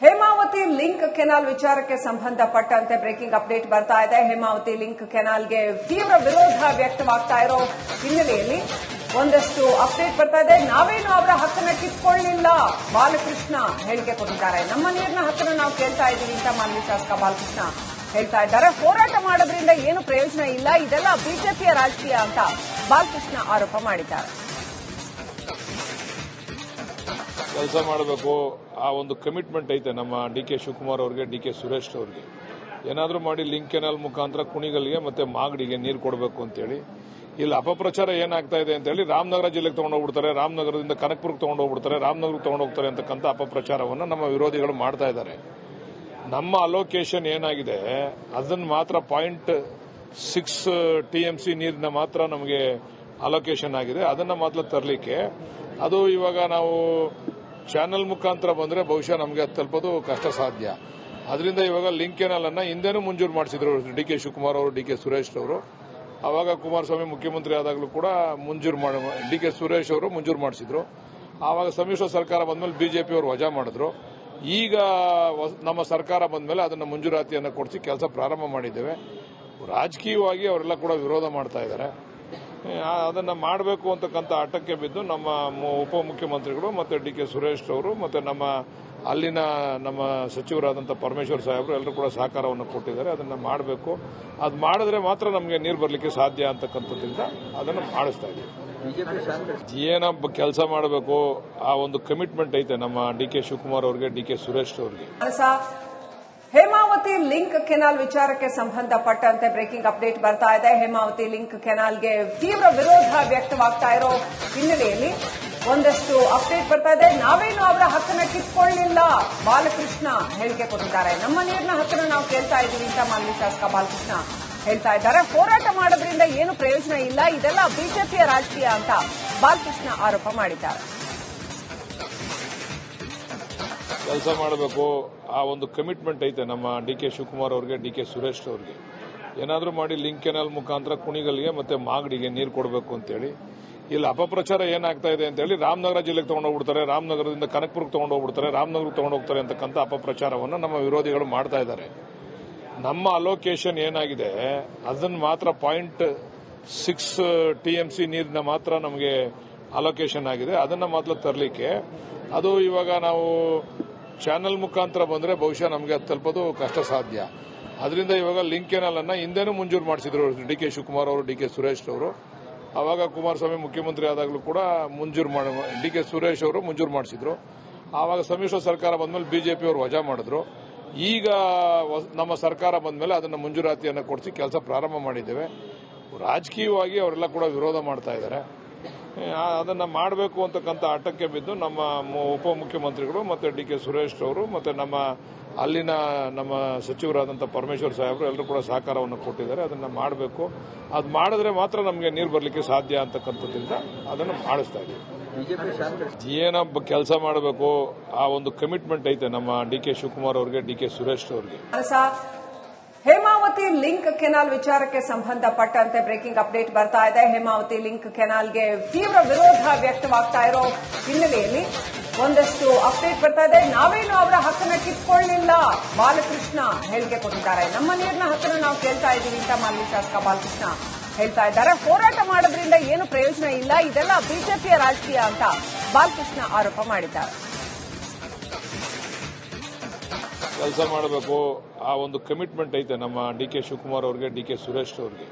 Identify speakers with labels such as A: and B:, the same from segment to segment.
A: Hemavathi link canal ವಿಚಾರಕ್ಕೆ ಸಂಬಂಧಪಟ್ಟಂತೆ breaking update ಬರ್ತಾ ಇದೆ. ಹೇಮಾವತಿ ಲಿಂಕ್ ಕೆನಾಲ್ಗೆ ತೀವ್ರ ವಿರೋಧ ವ್ಯಕ್ತವಾಗ್ತಾ ಇರೋ ಹಿನ್ನೆಲೆಯಲ್ಲಿ ಒಂದಷ್ಟು ಅಪ್ಡೇಟ್ ಬರ್ತಾ ಇದೆ. ನಾವೇನು ಅವರ ಹಕ್ಕನ್ನ ಕಿತ್ಕೊಳ್ಳಿಲ್ಲ, ಬಾಲಕೃಷ್ಣ ಹೇಳಿಕೆ ಕೊಟ್ಟಿದ್ದಾರೆ. ನಮ್ಮ ನೀರಿನ ಹಕ್ಕನ್ನು ನಾವು ಕೇಳ್ತಾ ಇದ್ದೀವಿ ಅಂತ ಮಾನ್ಯ ಶಾಸಕ ಬಾಲಕೃಷ್ಣ ಹೇಳ್ತಾ ಇದ್ದಾರೆ. ಹೋರಾಟ ಮಾಡೋದ್ರಿಂದ ಏನು ಪ್ರಯೋಜನ ಇಲ್ಲ, ಇದೆಲ್ಲ ಬಿಜೆಪಿಯ ರಾಜಕೀಯ ಅಂತ ಬಾಲಕೃಷ್ಣ ಆರೋಪ ಮಾಡಿದ್ದಾರೆ.
B: ಕೆಲಸ ಮಾಡಬೇಕು, ಆ ಒಂದು ಕಮಿಟ್ಮೆಂಟ್ ಐತೆ ನಮ್ಮ ಡಿ.ಕೆ. ಶಿವಕುಮಾರ್ ಅವರಿಗೆ, ಡಿ.ಕೆ. ಸುರೇಶ್ ಅವರಿಗೆ. ಏನಾದರೂ ಮಾಡಿ ಲಿಂಕ್ ಕೆನಾಲ್ ಮುಖಾಂತರ ಕುಣಿಗಲ್ಗೆ ಮತ್ತೆ ಮಾಗಡಿಗೆ ನೀರು ಕೊಡಬೇಕು ಅಂತೇಳಿ. ಇಲ್ಲಿ ಅಪಪ್ರಚಾರ ಏನಾಗ್ತಾ ಇದೆ ಅಂತೇಳಿ ರಾಮನಗರ ಜಿಲ್ಲೆಗೆ ತಗೊಂಡೋಗ್ಬಿಡ್ತಾರೆ, ರಾಮನಗರದಿಂದ ಕನಕಪುರಕ್ಕೆ ತಗೊಂಡೋಗ್ಬಿಡ್ತಾರೆ, ರಾಮನಗರಕ್ಕೆ ತಗೊಂಡೋಗ್ತಾರೆ ಅಂತಕ್ಕಂಥ ಅಪಪ್ರಚಾರವನ್ನು ನಮ್ಮ ವಿರೋಧಿಗಳು ಮಾಡ್ತಾ ಇದ್ದಾರೆ. ನಮ್ಮ ಅಲೋಕೇಶನ್ ಏನಾಗಿದೆ ಅದನ್ನು ಮಾತ್ರ 0.6 TMC ನೀರಿನ ಮಾತ್ರ ನಮಗೆ ಅಲೋಕೇಶನ್ ಆಗಿದೆ. ಅದನ್ನು ಮಾತ್ರ ತರಲಿಕ್ಕೆ ಅದು ಇವಾಗ ನಾವು ಚಾನೆಲ್ ಮುಖಾಂತರ ಬಂದರೆ ಬಹುಶಃ ನಮಗೆ ತಲುಪೋದು ಕಷ್ಟ ಸಾಧ್ಯ. ಅದರಿಂದ ಇವಾಗ ಲಿಂಕ್ ಕೆನಾಲ್ ಅನ್ನ ಹಿಂದೆನೂ ಮಂಜೂರು ಮಾಡಿಸಿದ್ರು ಡಿ.ಕೆ. ಶಿವಕುಮಾರ್ ಅವರು, ಡಿ.ಕೆ. ಸುರೇಶ್ ಅವರು. ಆವಾಗ ಕುಮಾರಸ್ವಾಮಿ ಮುಖ್ಯಮಂತ್ರಿ ಆದಾಗಲೂ ಕೂಡ ಡಿ.ಕೆ. ಸುರೇಶ್ ಅವರು ಮಂಜೂರು ಮಾಡಿಸಿದ್ರು. ಆವಾಗ ಸಮ್ಮಿಶ್ರ ಸರ್ಕಾರ ಬಂದ್ಮೇಲೆ ಬಿಜೆಪಿ ಅವರು ವಜಾ ಮಾಡಿದ್ರು. ಈಗ ನಮ್ಮ ಸರ್ಕಾರ ಬಂದ್ಮೇಲೆ ಅದನ್ನು ಮಂಜೂರಾತಿಯನ್ನು ಕೊಡಿಸಿ ಕೆಲಸ ಪ್ರಾರಂಭ ಮಾಡಿದ್ದೇವೆ. ರಾಜಕೀಯವಾಗಿ ಅವರೆಲ್ಲ ಕೂಡ ವಿರೋಧ ಮಾಡ್ತಾ ಇದ್ದಾರೆ. ಅದನ್ನು ಮಾಡಬೇಕು ಅಂತಕ್ಕಂಥ ಹಠಕ್ಕೆ ಬಿದ್ದು ನಮ್ಮ ಉಪಮುಖ್ಯಮಂತ್ರಿಗಳು ಮತ್ತು ಡಿ.ಕೆ. ಸುರೇಶ್ ಅವರು ಮತ್ತು ಅಲ್ಲಿನ ನಮ್ಮ ಸಚಿವರಾದಂಥ ಪರಮೇಶ್ವರ್ ಸಾಹೇಬರು ಎಲ್ಲರೂ ಕೂಡ ಸಹಕಾರವನ್ನು ಕೊಟ್ಟಿದ್ದಾರೆ. ಅದನ್ನು ಮಾಡಬೇಕು, ಅದು ಮಾಡಿದ್ರೆ ಮಾತ್ರ ನಮಗೆ ನೀರು ಬರಲಿಕ್ಕೆ ಸಾಧ್ಯ ಅಂತಕ್ಕಂಥದ್ರಿಂದ ಅದನ್ನು ಮಾಡಿಸ್ತಾ ಇದ್ದೀವಿ. ಏನಪ್ಪ ಕೆಲಸ ಮಾಡಬೇಕು, ಆ ಒಂದು ಕಮಿಟ್ಮೆಂಟ್ ಐತೆ ನಮ್ಮ ಡಿ.ಕೆ. ಶಿವಕುಮಾರ್ ಅವರಿಗೆ, ಡಿ.ಕೆ. ಸುರೇಶ್ ಅವರಿಗೆ.
A: ಹೇಮಾವತಿ ಲಿಂಕ್ ಕೆನಾಲ್ ವಿಚಾರಕ್ಕೆ ಸಂಬಂಧಪಟ್ಟಂತೆ ಬ್ರೇಕಿಂಗ್ ಅಪ್ಡೇಟ್ ಬರ್ತಾ ಇದೆ. ಹೇಮಾವತಿ ಲಿಂಕ್ ಕೆನಾಲ್ಗೆ ತೀವ್ರ ವಿರೋಧ ವ್ಯಕ್ತವಾಗ್ತಾ ಇರೋ ಹಿನ್ನೆಲೆಯಲ್ಲಿ ಒಂದಷ್ಟು ಅಪ್ಡೇಟ್ ಬರ್ತಾ ಇದೆ. ನಾವೇನು ಅವರ ಹಕ್ಕನ್ನ ಕಿತ್ಕೊಳ್ಳಿಲ್ಲ, ಬಾಲಕೃಷ್ಣ ಹೇಳಿಕೆ ಕೊಟ್ಟಿದ್ದಾರೆ. ನಮ್ಮ ನೀರಿನ ಹಕ್ಕನ್ನು ನಾವು ಕೇಳ್ತಾ ಇದ್ದೀವಿ ಅಂತ ಮಾನ್ಯ ಶಾಸಕ ಬಾಲಕೃಷ್ಣ ಹೇಳ್ತಾ ಇದ್ದಾರೆ. ಹೋರಾಟ ಮಾಡೋದ್ರಿಂದ ಏನು ಪ್ರಯೋಜನ ಇಲ್ಲ, ಇದೆಲ್ಲ ಬಿಜೆಪಿಯ ರಾಜಕೀಯ ಅಂತ ಬಾಲಕೃಷ್ಣ ಆರೋಪ ಮಾಡಿದ್ದಾರೆ.
B: ಕೆಲಸ ಮಾಡಬೇಕು, ಆ ಒಂದು ಕಮಿಟ್ಮೆಂಟ್ ಐತೆ ನಮ್ಮ ಡಿ.ಕೆ. ಶಿವಕುಮಾರ್ ಅವರಿಗೆ, ಡಿ.ಕೆ. ಸುರೇಶ್ ಅವರಿಗೆ. ಏನಾದರೂ ಮಾಡಿ ಲಿಂಕ್ ಕೆನಾಲ್ ಮುಖಾಂತರ ಕುಣಿಗಲ್ಗೆ ಮತ್ತೆ ಮಾಗಡಿಗೆ ನೀರು ಕೊಡಬೇಕು ಅಂತೇಳಿ. ಇಲ್ಲಿ ಅಪಪ್ರಚಾರ ಏನಾಗ್ತಾ ಇದೆ ಅಂತೇಳಿ ರಾಮನಗರ ಜಿಲ್ಲೆಗೆ ತಗೊಂಡೋಗ್ಬಿಡ್ತಾರೆ, ರಾಮನಗರದಿಂದ ಕನಕಪುರಕ್ಕೆ ತಗೊಂಡೋಗ್ಬಿಡ್ತಾರೆ, ರಾಮನಗರಕ್ಕೆ ತಗೊಂಡೋಗ್ತಾರೆ ಅಂತಕ್ಕಂಥ ಅಪಪ್ರಚಾರವನ್ನು ನಮ್ಮ ವಿರೋಧಿಗಳು ಮಾಡ್ತಾ ಇದ್ದಾರೆ. ನಮ್ಮ ಅಲೋಕೇಶನ್ ಏನಾಗಿದೆ ಅದನ್ನು ಮಾತ್ರ 0.6 TMC ನೀರಿನ ಮಾತ್ರ ನಮಗೆ ಅಲೋಕೇಶನ್ ಆಗಿದೆ. ಅದನ್ನು ಮಾತ್ರ ತರಲಿಕ್ಕೆ ಅದು ಇವಾಗ ನಾವು ಚಾನೆಲ್ ಮುಖಾಂತರ ಬಂದರೆ ಬಹುಶಃ ನಮಗೆ ತಲುಪೋದು ಕಷ್ಟ ಸಾಧ್ಯ. ಅದರಿಂದ ಇವಾಗ ಲಿಂಕ್ ಕೆನಾಲ್ ಅನ್ನ ಹಿಂದೆನೂ ಮಂಜೂರು ಮಾಡಿಸಿದ್ರು ಡಿ.ಕೆ. ಶಿವಕುಮಾರ್ ಅವರು, ಡಿ.ಕೆ. ಸುರೇಶ್ ಅವರು. ಆವಾಗ ಕುಮಾರಸ್ವಾಮಿ ಮುಖ್ಯಮಂತ್ರಿ ಆದಾಗಲೂ ಕೂಡ ಡಿ.ಕೆ. ಸುರೇಶ್ ಅವರು ಮಂಜೂರು ಮಾಡಿಸಿದ್ರು. ಆವಾಗ ಸಮ್ಮಿಶ್ರ ಸರ್ಕಾರ ಬಂದ್ಮೇಲೆ ಬಿಜೆಪಿ ಅವರು ವಜಾ ಮಾಡಿದ್ರು. ಈಗ ನಮ್ಮ ಸರ್ಕಾರ ಬಂದ್ಮೇಲೆ ಅದನ್ನು ಮಂಜೂರಾತಿಯನ್ನು ಕೊಡಿಸಿ ಕೆಲಸ ಪ್ರಾರಂಭ ಮಾಡಿದ್ದೇವೆ. ರಾಜಕೀಯವಾಗಿ ಅವರೆಲ್ಲ ಕೂಡ ವಿರೋಧ ಮಾಡ್ತಾ ಇದ್ದಾರೆ. ಅದನ್ನು ಮಾಡಬೇಕು ಅಂತಕ್ಕಂಥ ಹಠಕ್ಕೆ ಬಿದ್ದು ನಮ್ಮ ಉಪಮುಖ್ಯಮಂತ್ರಿಗಳು ಮತ್ತು ಡಿ.ಕೆ. ಸುರೇಶ್ ಅವರು ಮತ್ತು ಅಲ್ಲಿನ ನಮ್ಮ ಸಚಿವರಾದಂಥ ಪರಮೇಶ್ವರ್ ಸಾಹೇಬರು ಎಲ್ಲರೂ ಕೂಡ ಸಹಕಾರವನ್ನು ಕೊಟ್ಟಿದ್ದಾರೆ. ಅದನ್ನು ಮಾಡಬೇಕು, ಅದು ಮಾಡಿದ್ರೆ ಮಾತ್ರ ನಮಗೆ ನೀರು ಬರಲಿಕ್ಕೆ ಸಾಧ್ಯ ಅಂತಕ್ಕಂಥದ್ರಿಂದ ಅದನ್ನು ಮಾಡಿಸ್ತಾ ಇದ್ದೀವಿ. ಏನಪ್ಪ ಕೆಲಸ ಮಾಡಬೇಕು, ಆ ಒಂದು ಕಮಿಟ್ಮೆಂಟ್ ಐತೆ ನಮ್ಮ ಡಿ.ಕೆ. ಶಿವಕುಮಾರ್ ಅವರಿಗೆ, ಡಿ.ಕೆ. ಸುರೇಶ್ ಅವರಿಗೆ.
A: ಹೇಮಾವತಿ ಲಿಂಕ್ ಕೆನಾಲ್ ವಿಚಾರಕ್ಕೆ ಸಂಬಂಧಪಟ್ಟಂತೆ ಬ್ರೇಕಿಂಗ್ ಅಪ್ಡೇಟ್ ಬರ್ತಾ ಇದೆ. ಹೇಮಾವತಿ ಲಿಂಕ್ ಕೆನಾಲ್ಗೆ ತೀವ್ರ ವಿರೋಧ ವ್ಯಕ್ತವಾಗ್ತಾ ಇರೋ ಹಿನ್ನೆಲೆಯಲ್ಲಿ ಒಂದಷ್ಟು ಅಪ್ಡೇಟ್ ಬರ್ತಾ ಇದೆ. ನಾವೇನು ಅವರ ಹಕ್ಕನ್ನ ಕಿತ್ಕೊಳ್ಳಿಲ್ಲ, ಬಾಲಕೃಷ್ಣ ಹೇಳಿಕೆ ಕೊಟ್ಟಿದ್ದಾರೆ. ನಮ್ಮ ನೀರಿನ ಹಕ್ಕನ್ನು ನಾವು ಕೇಳ್ತಾ ಇದ್ದೀವಿ ಅಂತ ಮಾನ್ಯ ಶಾಸಕ ಬಾಲಕೃಷ್ಣ ಹೇಳ್ತಾ ಇದ್ದಾರೆ. ಹೋರಾಟ ಮಾಡೋದ್ರಿಂದ ಏನು ಪ್ರಯೋಜನ ಇಲ್ಲ, ಇದೆಲ್ಲ ಬಿಜೆಪಿಯ ರಾಜಕೀಯ ಅಂತ ಬಾಲಕೃಷ್ಣ ಆರೋಪ ಮಾಡಿದ್ದಾರೆ.
B: ಕೆಲಸ ಮಾಡಬೇಕು, ಆ ಒಂದು ಕಮಿಟ್ಮೆಂಟ್ ಐತೆ ನಮ್ಮ ಡಿ.ಕೆ. ಶಿವಕುಮಾರ್ ಅವರಿಗೆ, ಡಿ.ಕೆ. ಸುರೇಶ್ ಅವರಿಗೆ.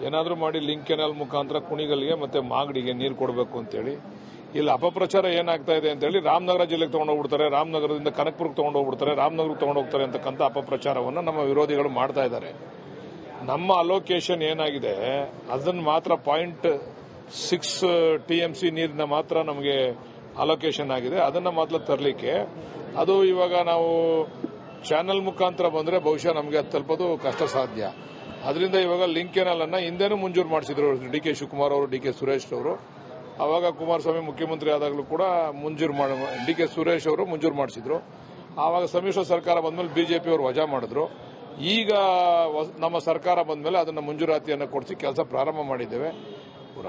B: ಏನಾದರೂ ಮಾಡಿ ಲಿಂಕ್ ಕೆನಾಲ್ ಮುಖಾಂತರ ಕುಣಿಗಲ್ಗೆ ಮತ್ತೆ ಮಾಗಡಿಗೆ ನೀರು ಕೊಡಬೇಕು ಅಂತೇಳಿ. ಇಲ್ಲಿ ಅಪಪ್ರಚಾರ ಏನಾಗ್ತಾ ಇದೆ ಅಂತೇಳಿ ರಾಮನಗರ ಜಿಲ್ಲೆಗೆ ತಗೊಂಡೋಗ್ಬಿಡ್ತಾರೆ, ರಾಮನಗರದಿಂದ ಕನಕಪುರಕ್ಕೆ ತಗೊಂಡೋಗ್ಬಿಡ್ತಾರೆ, ರಾಮನಗರಕ್ಕೆ ತಗೊಂಡೋಗ್ತಾರೆ ಅಂತಕ್ಕಂಥ ಅಪಪ್ರಚಾರವನ್ನು ನಮ್ಮ ವಿರೋಧಿಗಳು ಮಾಡ್ತಾ ಇದ್ದಾರೆ. ನಮ್ಮ ಅಲೋಕೇಶನ್ ಏನಾಗಿದೆ ಅದನ್ನು ಮಾತ್ರ 0.6 TMC ನೀರಿನ ಮಾತ್ರ ನಮಗೆ ಅಲೋಕೇಶನ್ ಆಗಿದೆ. ಅದನ್ನು ಮಾತ್ರ ತರಲಿಕ್ಕೆ ಅದು ಇವಾಗ ನಾವು ಚಾನೆಲ್ ಮುಖಾಂತರ ಬಂದರೆ ಬಹುಶಃ ನಮಗೆ ತಲುಪೋದು ಕಷ್ಟ ಸಾಧ್ಯ. ಅದರಿಂದ ಇವಾಗ ಲಿಂಕ್ ಕೆನಾಲ್ ಅನ್ನ ಹಿಂದೆನೂ ಮಂಜೂರು ಮಾಡಿಸಿದ್ರು ಡಿ.ಕೆ. ಶಿವಕುಮಾರ್ ಅವರು, ಡಿ.ಕೆ. ಸುರೇಶ್ ಅವರು. ಆವಾಗ ಕುಮಾರಸ್ವಾಮಿ ಮುಖ್ಯಮಂತ್ರಿ ಆದಾಗಲೂ ಕೂಡ ಡಿ.ಕೆ. ಸುರೇಶ್ ಅವರು ಮಂಜೂರು ಮಾಡಿಸಿದ್ರು. ಆವಾಗ ಸಮ್ಮಿಶ್ರ ಸರ್ಕಾರ ಬಂದ್ಮೇಲೆ ಬಿಜೆಪಿ ಅವರು ವಜಾ ಮಾಡಿದ್ರು. ಈಗ ನಮ್ಮ ಸರ್ಕಾರ ಬಂದ್ಮೇಲೆ ಅದನ್ನು ಮಂಜೂರಾತಿಯನ್ನು ಕೊಡಿಸಿ ಕೆಲಸ ಪ್ರಾರಂಭ ಮಾಡಿದ್ದೇವೆ.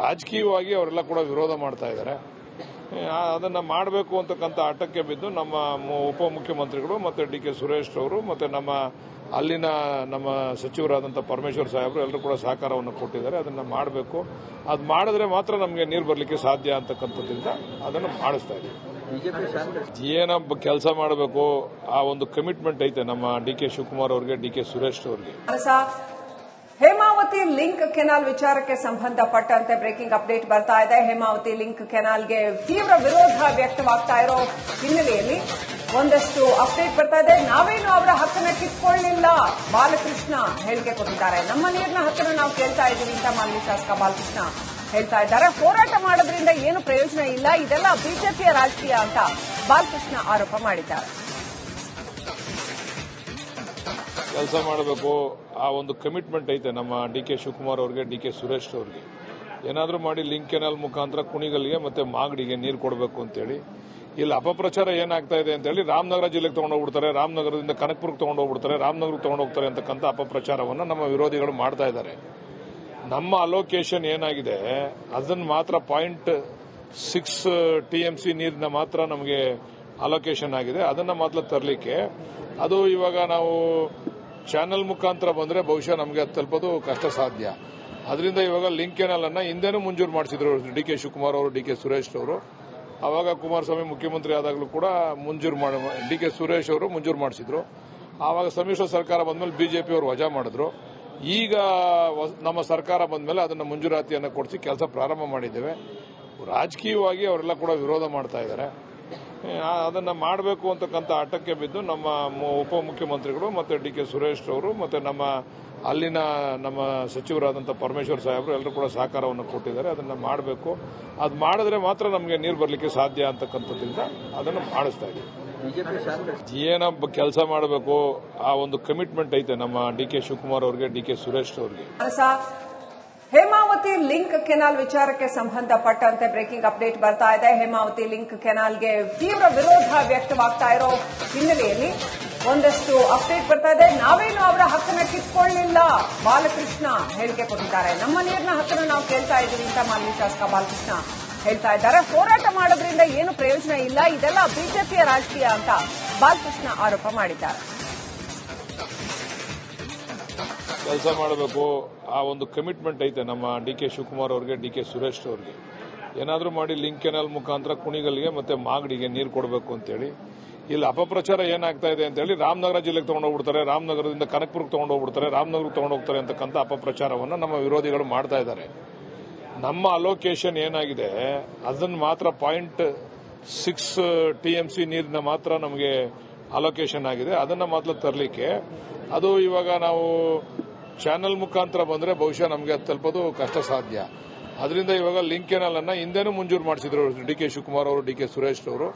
B: ರಾಜಕೀಯವಾಗಿ ಅವರೆಲ್ಲ ಕೂಡ ವಿರೋಧ ಮಾಡ್ತಾ ಇದ್ದಾರೆ. ಅದನ್ನು ಮಾಡಬೇಕು ಅಂತಕ್ಕಂಥ ಹಠಕ್ಕೆ ಬಿದ್ದು ನಮ್ಮ ಉಪಮುಖ್ಯಮಂತ್ರಿಗಳು ಮತ್ತು ಡಿ ಕೆ ಸುರೇಶ್ ಅವರು ಮತ್ತು ಅಲ್ಲಿನ ನಮ್ಮ ಸಚಿವರಾದಂಥ ಪರಮೇಶ್ವರ್ ಸಾಹೇಬರು ಎಲ್ಲರೂ ಕೂಡ ಸಹಕಾರವನ್ನು ಕೊಟ್ಟಿದ್ದಾರೆ. ಅದನ್ನು ಮಾಡಬೇಕು. ಅದು ಮಾಡಿದ್ರೆ ಮಾತ್ರ ನಮಗೆ ನೀರು ಬರಲಿಕ್ಕೆ ಸಾಧ್ಯ ಅಂತಕ್ಕಂಥದ್ರಿಂದ ಅದನ್ನು ಮಾಡಿಸ್ತಾ ಇದ್ದೀವಿ. ಏನೋ ಕೆಲಸ ಮಾಡಬೇಕು ಆ ಒಂದು ಕಮಿಟ್ಮೆಂಟ್ ಐತೆ ನಮ್ಮ ಡಿ ಕೆ ಶಿವಕುಮಾರ್ ಅವರಿಗೆ, ಡಿ ಕೆ ಸುರೇಶ್ ಅವರಿಗೆ.
A: ಹೇಮಾವತಿ ಲಿಂಕ್ ಕೆನಾಲ್ ವಿಚಾರಕ್ಕೆ ಸಂಬಂಧಪಟ್ಟಂತೆ ಬ್ರೇಕಿಂಗ್ ಅಪ್ಡೇಟ್ ಬರ್ತಾ ಇದೆ. ಹೇಮಾವತಿ ಲಿಂಕ್ ಕೆನಾಲ್ಗೆ ತೀವ್ರ ವಿರೋಧ ವ್ಯಕ್ತವಾಗ್ತಾ ಇರೋ ಹಿನ್ನೆಲೆಯಲ್ಲಿ ಒಂದಷ್ಟು ಅಪ್ಡೇಟ್ ಬರ್ತಾ ಇದೆ. ನಾವೇನು ಅವರ ಹಕ್ಕನ್ನು ಕಿತ್ಕೊಳ್ಳಿಲ್ಲ, ಬಾಲಕೃಷ್ಣ ಹೇಳಿಕೆ ಕೊಟ್ಟಿದ್ದಾರೆ. ನಮ್ಮ ನೀರಿನ ಹಕ್ಕನ್ನು ನಾವು ಕೇಳ್ತಾ ಇದ್ದೀವಿ ಅಂತ ಮಾನ್ಯ ಶಾಸಕ ಬಾಲಕೃಷ್ಣ ಹೇಳ್ತಾ ಇದ್ದಾರೆ. ಹೋರಾಟ ಮಾಡೋದ್ರಿಂದ ಏನು ಪ್ರಯೋಜನ ಇಲ್ಲ, ಇದೆಲ್ಲ ಬಿಜೆಪಿಯ ರಾಜಕೀಯ ಅಂತ ಬಾಲಕೃಷ್ಣ ಆರೋಪ ಮಾಡಿದ್ದಾರೆ.
B: ಕೆಲಸ ಮಾಡಬೇಕು ಆ ಒಂದು ಕಮಿಟ್ಮೆಂಟ್ ಐತೆ ನಮ್ಮ ಡಿ ಕೆ ಶಿವಕುಮಾರ್ ಅವರಿಗೆ, ಡಿ ಕೆ ಸುರೇಶ್ ಅವರಿಗೆ. ಏನಾದರೂ ಮಾಡಿ ಲಿಂಕ್ ಕೆನಾಲ್ ಮುಖಾಂತರ ಕುಣಿಗಲ್ಗೆ ಮತ್ತೆ ಮಾಗಡಿಗೆ ನೀರು ಕೊಡಬೇಕು ಅಂತೇಳಿ. ಇಲ್ಲಿ ಅಪಪ್ರಚಾರ ಏನಾಗ್ತಾ ಇದೆ ಅಂತೇಳಿ ರಾಮನಗರ ಜಿಲ್ಲೆಗೆ ತಗೊಂಡೋಗ್ಬಿಡ್ತಾರೆ, ರಾಮನಗರದಿಂದ ಕನಕಪುರಕ್ಕೆ ತಗೊಂಡೋಗ್ಬಿಡ್ತಾರೆ, ರಾಮನಗರಕ್ಕೆ ತಗೊಂಡೋಗ್ತಾರೆ ಅಂತಕ್ಕಂಥ ಅಪಪ್ರಚಾರವನ್ನು ನಮ್ಮ ವಿರೋಧಿಗಳು ಮಾಡ್ತಾ ಇದ್ದಾರೆ. ನಮ್ಮ ಅಲೋಕೇಶನ್ ಏನಾಗಿದೆ ಅದನ್ನು ಮಾತ್ರ 0.6 TMC ನೀರಿನ ಮಾತ್ರ ನಮಗೆ ಅಲೋಕೇಶನ್ ಆಗಿದೆ. ಅದನ್ನು ಮಾತ್ರ ತರಲಿಕ್ಕೆ ಅದು ಇವಾಗ ನಾವು ಚಾನೆಲ್ ಮುಖಾಂತರ ಬಂದರೆ ಬಹುಶಃ ನಮಗೆ ತಲುಪೋದು ಕಷ್ಟ ಸಾಧ್ಯ. ಅದರಿಂದ ಇವಾಗ ಲಿಂಕ್ ಕೆನಾಲ್ ಅನ್ನ ಹಿಂದೆನೂ ಮಂಜೂರು ಮಾಡಿಸಿದ್ರು ಡಿ ಕೆ ಶಿವಕುಮಾರ್ ಅವರು, ಡಿ ಕೆ ಸುರೇಶ್ ಅವರು. ಆವಾಗ ಕುಮಾರಸ್ವಾಮಿ ಮುಖ್ಯಮಂತ್ರಿ ಆದಾಗಲೂ ಕೂಡ ಡಿ ಕೆ ಸುರೇಶ್ ಅವರು ಮಂಜೂರು ಮಾಡಿಸಿದ್ರು. ಆವಾಗ ಸಮ್ಮಿಶ್ರ ಸರ್ಕಾರ ಬಂದ್ಮೇಲೆ ಬಿಜೆಪಿ ಅವರು ವಜಾ ಮಾಡಿದ್ರು. ಈಗ ನಮ್ಮ ಸರ್ಕಾರ ಬಂದ್ಮೇಲೆ ಅದನ್ನು ಮಂಜೂರಾತಿಯನ್ನು ಕೊಡಿಸಿ ಕೆಲಸ ಪ್ರಾರಂಭ ಮಾಡಿದ್ದೇವೆ. ರಾಜಕೀಯವಾಗಿ ಅವರೆಲ್ಲ ಕೂಡ ವಿರೋಧ ಮಾಡ್ತಾ ಇದ್ದಾರೆ. ಅದನ್ನು ಮಾಡಬೇಕು ಅಂತಕ್ಕಂಥ ಹಠಕ್ಕೆ ಬಿದ್ದು ನಮ್ಮ ಉಪಮುಖ್ಯಮಂತ್ರಿಗಳು ಮತ್ತು ಡಿ ಕೆ ಸುರೇಶ್ ಅವರು ಮತ್ತು ಅಲ್ಲಿನ ನಮ್ಮ ಸಚಿವರಾದಂಥ ಪರಮೇಶ್ವರ್ ಸಾಹೇಬರು ಎಲ್ಲರೂ ಕೂಡ ಸಹಕಾರವನ್ನು ಕೊಟ್ಟಿದ್ದಾರೆ. ಅದನ್ನು ಮಾಡಬೇಕು. ಅದು ಮಾಡಿದ್ರೆ ಮಾತ್ರ ನಮಗೆ ನೀರು ಬರಲಿಕ್ಕೆ ಸಾಧ್ಯ ಅಂತಕ್ಕಂಥದ್ರಿಂದ ಅದನ್ನು ಮಾಡಿಸ್ತಾ ಇದ್ದೀವಿ. ಏನೋ ಕೆಲಸ ಮಾಡಬೇಕು ಆ ಒಂದು ಕಮಿಟ್ಮೆಂಟ್ ಐತೆ ನಮ್ಮ ಡಿ ಕೆ ಶಿವಕುಮಾರ್ ಅವರಿಗೆ, ಡಿ ಕೆ ಸುರೇಶ್ ಅವರಿಗೆ.
A: ಹೇಮಾವತಿ ಲಿಂಕ್ ಕೆನಾಲ್ ವಿಚಾರಕ್ಕೆ ಸಂಬಂಧಪಟ್ಟಂತೆ ಬ್ರೇಕಿಂಗ್ ಅಪ್ಡೇಟ್ ಬರ್ತಾ ಇದೆ. ಹೇಮಾವತಿ ಲಿಂಕ್ ಕೆನಾಲ್ಗೆ ತೀವ್ರ ವಿರೋಧ ವ್ಯಕ್ತವಾಗ್ತಾ ಇರೋ ಹಿನ್ನೆಲೆಯಲ್ಲಿ ಒಂದಷ್ಟು ಅಪ್ಡೇಟ್ ಬರ್ತಾ ಇದೆ. ನಾವೇನು ಅವರ ಹಕ್ಕನ್ನು ಕಿತ್ಕೊಳ್ಳಿಲ್ಲ, ಬಾಲಕೃಷ್ಣ ಹೇಳಿಕೆ ಕೊಟ್ಟಿದ್ದಾರೆ. ನಮ್ಮ ನೀರಿನ ಹಕ್ಕನ್ನು ನಾವು ಕೇಳ್ತಾ ಇದ್ದೀವಿ ಅಂತ ಮಾನ್ಯ ಶಾಸಕ ಬಾಲಕೃಷ್ಣ ಹೇಳ್ತಾ ಇದ್ದಾರೆ. ಹೋರಾಟ ಮಾಡೋದ್ರಿಂದ ಏನು ಪ್ರಯೋಜನ ಇಲ್ಲ, ಇದೆಲ್ಲ ಬಿಜೆಪಿಯ ರಾಜಕೀಯ ಅಂತ ಬಾಲಕೃಷ್ಣ ಆರೋಪ ಮಾಡಿದ್ದಾರೆ.
B: ಕೆಲಸ ಮಾಡಬೇಕು ಆ ಒಂದು ಕಮಿಟ್ಮೆಂಟ್ ಐತೆ ನಮ್ಮ ಡಿ ಕೆ ಶಿವಕುಮಾರ್ ಅವರಿಗೆ, ಡಿ ಕೆ ಸುರೇಶ್ ಅವರಿಗೆ. ಏನಾದರೂ ಮಾಡಿ ಲಿಂಕ್ ಕೆನಾಲ್ ಮುಖಾಂತರ ಕುಣಿಗಲ್ಗೆ ಮತ್ತೆ ಮಾಗಡಿಗೆ ನೀರು ಕೊಡಬೇಕು ಅಂತೇಳಿ. ಇಲ್ಲಿ ಅಪಪ್ರಚಾರ ಏನಾಗ್ತಾ ಇದೆ ಅಂತೇಳಿ ರಾಮನಗರ ಜಿಲ್ಲೆಗೆ ತಗೊಂಡೋಗ್ಬಿಡ್ತಾರೆ, ರಾಮನಗರದಿಂದ ಕನಕಪುರಕ್ಕೆ ತಗೊಂಡೋಗ್ಬಿಡ್ತಾರೆ, ರಾಮನಗರಕ್ಕೆ ತಗೊಂಡೋಗ್ತಾರೆ ಅಂತಕ್ಕಂಥ ಅಪಪ್ರಚಾರವನ್ನು ನಮ್ಮ ವಿರೋಧಿಗಳು ಮಾಡ್ತಾ ಇದ್ದಾರೆ. ನಮ್ಮ ಅಲೋಕೇಶನ್ ಏನಾಗಿದೆ ಅದನ್ನು ಮಾತ್ರ 0.6 TMC ನೀರಿನ ಮಾತ್ರ ನಮಗೆ ಅಲೋಕೇಶನ್ ಆಗಿದೆ. ಅದನ್ನು ಮಾತ್ರ ತರಲಿಕ್ಕೆ ಅದು ಇವಾಗ ನಾವು ಚಾನೆಲ್ ಮುಖಾಂತರ ಬಂದರೆ ಬಹುಶಃ ನಮಗೆ ತಲುಪೋದು ಕಷ್ಟ ಸಾಧ್ಯ. ಅದರಿಂದ ಇವಾಗ ಲಿಂಕ್ ಕೆನಾಲ್ ಅನ್ನ ಹಿಂದೆನೂ ಮಂಜೂರು ಮಾಡಿಸಿದ್ರು ಡಿ ಕೆ ಶಿವಕುಮಾರ್ ಅವರು, ಡಿ ಕೆ ಸುರೇಶ್ ಅವರು.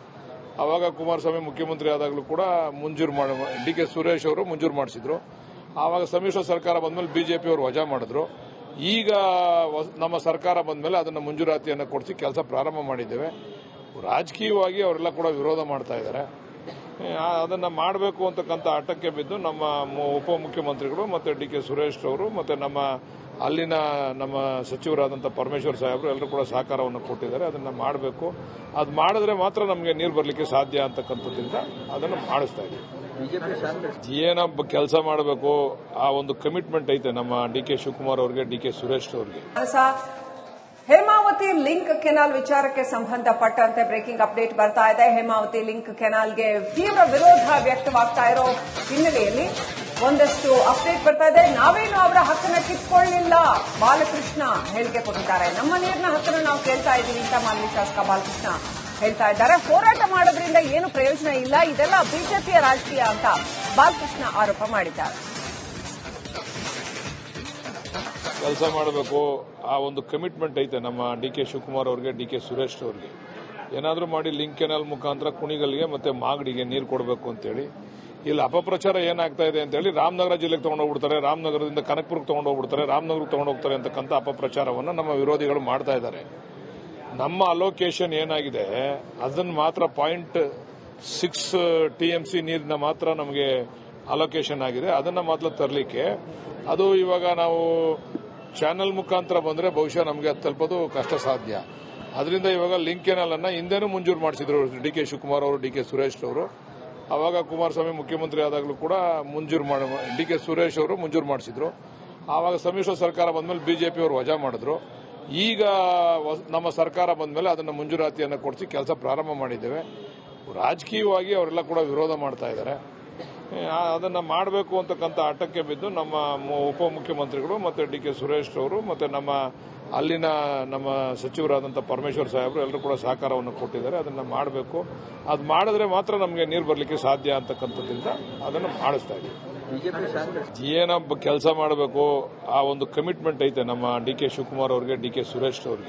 B: ಆವಾಗ ಕುಮಾರಸ್ವಾಮಿ ಮುಖ್ಯಮಂತ್ರಿ ಆದಾಗಲೂ ಕೂಡ ಡಿ ಕೆ ಸುರೇಶ್ ಅವರು ಮಂಜೂರು ಮಾಡಿಸಿದ್ರು. ಆವಾಗ ಸಮ್ಮಿಶ್ರ ಸರ್ಕಾರ ಬಂದ್ಮೇಲೆ ಬಿಜೆಪಿ ಅವರು ವಜಾ ಮಾಡಿದ್ರು. ಈಗ ನಮ್ಮ ಸರ್ಕಾರ ಬಂದ್ಮೇಲೆ ಅದನ್ನು ಮಂಜೂರಾತಿಯನ್ನು ಕೊಡಿಸಿ ಕೆಲಸ ಪ್ರಾರಂಭ ಮಾಡಿದ್ದೇವೆ. ರಾಜಕೀಯವಾಗಿ ಅವರೆಲ್ಲ ಕೂಡ ವಿರೋಧ ಮಾಡ್ತಾ ಇದ್ದಾರೆ. ಅದನ್ನು ಮಾಡಬೇಕು ಅಂತಕ್ಕಂಥ ಹಠಕ್ಕೆ ಬಿದ್ದು ನಮ್ಮ ಉಪಮುಖ್ಯಮಂತ್ರಿಗಳು ಮತ್ತು ಡಿ ಕೆ ಸುರೇಶ್ ಅವರು ಮತ್ತು ಅಲ್ಲಿನ ನಮ್ಮ ಸಚಿವರಾದಂಥ ಪರಮೇಶ್ವರ್ ಸಾಹೇಬರು ಎಲ್ಲರೂ ಕೂಡ ಸಹಕಾರವನ್ನು ಕೊಟ್ಟಿದ್ದಾರೆ. ಅದನ್ನು ಮಾಡಬೇಕು. ಅದು ಮಾಡಿದ್ರೆ ಮಾತ್ರ ನಮಗೆ ನೀರು ಬರಲಿಕ್ಕೆ ಸಾಧ್ಯ ಅಂತಕ್ಕಂಥದ್ರಿಂದ ಅದನ್ನು ಮಾಡಿಸ್ತಾ ಇದ್ದೀವಿ. ಏನೋ ಕೆಲಸ ಮಾಡಬೇಕು ಆ ಒಂದು ಕಮಿಟ್ಮೆಂಟ್ ಐತೆ ನಮ್ಮ ಡಿ ಕೆ ಶಿವಕುಮಾರ್ ಅವರಿಗೆ, ಡಿ ಕೆ ಸುರೇಶ್ ಅವರಿಗೆ.
A: ಹೇಮಾವತಿ ಲಿಂಕ್ ಕೆನಾಲ್ ವಿಚಾರಕ್ಕೆ ಸಂಬಂಧಪಟ್ಟಂತೆ ಬ್ರೇಕಿಂಗ್ ಅಪ್ಡೇಟ್ ಬರ್ತಾ ಇದೆ. ಹೇಮಾವತಿ ಲಿಂಕ್ ಕೆನಾಲ್ಗೆ ತೀವ್ರ ವಿರೋಧ ವ್ಯಕ್ತವಾಗ್ತಾ ಇರೋ ಹಿನ್ನೆಲೆಯಲ್ಲಿ ಒಂದಷ್ಟು ಅಪ್ಡೇಟ್ ಬರ್ತಾ ಇದೆ. ನಾವೇನು ಅವರ ಹಕ್ಕನ್ನು ಕಿತ್ಕೊಳ್ಳಿಲ್ಲ, ಬಾಲಕೃಷ್ಣ ಹೇಳಿಕೆ ಕೊಟ್ಟಿದ್ದಾರೆ. ನಮ್ಮ ನೀರಿನ ಹಕ್ಕನ್ನು ನಾವು ಕೇಳ್ತಾ ಇದ್ದೀವಿ ಅಂತ ಮಾನ್ಯ ಶಾಸಕ ಬಾಲಕೃಷ್ಣ ಹೇಳ್ತಾ ಇದ್ದಾರೆ. ಹೋರಾಟ ಮಾಡೋದ್ರಿಂದ ಏನು ಪ್ರಯೋಜನ ಇಲ್ಲ, ಇದೆಲ್ಲ ಬಿಜೆಪಿಯ ರಾಜಕೀಯ ಅಂತ ಬಾಲಕೃಷ್ಣ ಆರೋಪ ಮಾಡಿದ್ದಾರೆ.
B: ಕೆಲಸ ಮಾಡಬೇಕು ಆ ಒಂದು ಕಮಿಟ್ಮೆಂಟ್ ಐತೆ ನಮ್ಮ ಡಿ ಕೆ ಶಿವಕುಮಾರ್ ಅವರಿಗೆ, ಡಿ ಕೆ ಸುರೇಶ್ ಅವರಿಗೆ. ಏನಾದರೂ ಮಾಡಿ ಲಿಂಕ್ ಕೆನಾಲ್ ಮುಖಾಂತರ ಕುಣಿಗಲ್ಗೆ ಮತ್ತೆ ಮಾಗಡಿಗೆ ನೀರು ಕೊಡಬೇಕು ಅಂತೇಳಿ. ಇಲ್ಲಿ ಅಪಪ್ರಚಾರ ಏನಾಗ್ತಾ ಇದೆ ಅಂತೇಳಿ ರಾಮನಗರ ಜಿಲ್ಲೆಗೆ ತಗೊಂಡೋಗ್ಬಿಡ್ತಾರೆ, ರಾಮನಗರದಿಂದ ಕನಕಪುರಕ್ಕೆ ತಗೊಂಡೋಗ್ಬಿಡ್ತಾರೆ, ರಾಮನಗರಕ್ಕೆ ತಗೊಂಡೋಗ್ತಾರೆ ಅಂತಕ್ಕಂಥ ಅಪಪ್ರಚಾರವನ್ನು ನಮ್ಮ ವಿರೋಧಿಗಳು ಮಾಡ್ತಾ ಇದ್ದಾರೆ. ನಮ್ಮ ಅಲೋಕೇಶನ್ ಏನಾಗಿದೆ ಅದನ್ನು ಮಾತ್ರ 0.6 TMC ನೀರಿನ ಮಾತ್ರ ನಮಗೆ ಅಲೋಕೇಶನ್ ಆಗಿದೆ. ಅದನ್ನು ಮಾತ್ರ ತರಲಿಕ್ಕೆ ಅದು ಇವಾಗ ನಾವು ಚಾನೆಲ್ ಮುಖಾಂತರ ಬಂದರೆ ಬಹುಶಃ ನಮಗೆ ತಲುಪೋದು ಕಷ್ಟ ಸಾಧ್ಯ. ಅದರಿಂದ ಇವಾಗ ಲಿಂಕ್ ಕೆನಾಲ್ ಅನ್ನ ಹಿಂದೆನೂ ಮಂಜೂರು ಮಾಡಿಸಿದ್ರು ಡಿ ಕೆ ಶಿವಕುಮಾರ್ ಅವರು, ಡಿ ಕೆ ಸುರೇಶ್ ಅವರು. ಅವಾಗ ಕುಮಾರಸ್ವಾಮಿ ಮುಖ್ಯಮಂತ್ರಿ ಆದಾಗಲೂ ಕೂಡ ಡಿ ಕೆ ಸುರೇಶ್ ಅವರು ಮಂಜೂರು ಮಾಡಿಸಿದ್ರು. ಆವಾಗ ಸಮ್ಮಿಶ್ರ ಸರ್ಕಾರ ಬಂದ್ಮೇಲೆ ಬಿಜೆಪಿ ಅವರು ವಜಾ ಮಾಡಿದ್ರು. ಈಗ ನಮ್ಮ ಸರ್ಕಾರ ಬಂದ್ಮೇಲೆ ಅದನ್ನು ಮಂಜೂರಾತಿಯನ್ನು ಕೊಡಿಸಿ ಕೆಲಸ ಪ್ರಾರಂಭ ಮಾಡಿದ್ದೇವೆ. ರಾಜಕೀಯವಾಗಿ ಅವರೆಲ್ಲ ಕೂಡ ವಿರೋಧ ಮಾಡ್ತಾ ಇದ್ದಾರೆ. ಅದನ್ನು ಮಾಡಬೇಕು ಅಂತಕ್ಕಂಥ ಹಠಕ್ಕೆ ಬಿದ್ದು ನಮ್ಮ ಉಪಮುಖ್ಯಮಂತ್ರಿಗಳು ಮತ್ತು ಡಿ ಕೆ ಸುರೇಶ್ ಅವರು ಮತ್ತು ಅಲ್ಲಿನ ನಮ್ಮ ಸಚಿವರಾದಂಥ ಪರಮೇಶ್ವರ್ ಸಾಹೇಬರು ಎಲ್ಲರೂ ಕೂಡ ಸಹಕಾರವನ್ನು ಕೊಟ್ಟಿದ್ದಾರೆ. ಅದನ್ನು ಮಾಡಬೇಕು. ಅದು ಮಾಡಿದ್ರೆ ಮಾತ್ರ ನಮಗೆ ನೀರು ಬರಲಿಕ್ಕೆ ಸಾಧ್ಯ ಅಂತಕ್ಕಂಥದ್ರಿಂದ ಅದನ್ನು ಮಾಡಿಸ್ತಾ ಇದ್ದೀವಿ. ಏನೋ ಕೆಲಸ ಮಾಡಬೇಕು, ಆ ಒಂದು ಕಮಿಟ್ಮೆಂಟ್ ಐತೆ ನಮ್ಮ ಡಿ ಕೆ ಶಿವಕುಮಾರ್ ಅವರಿಗೆ, ಡಿ ಕೆ ಸುರೇಶ್ ಅವರಿಗೆ.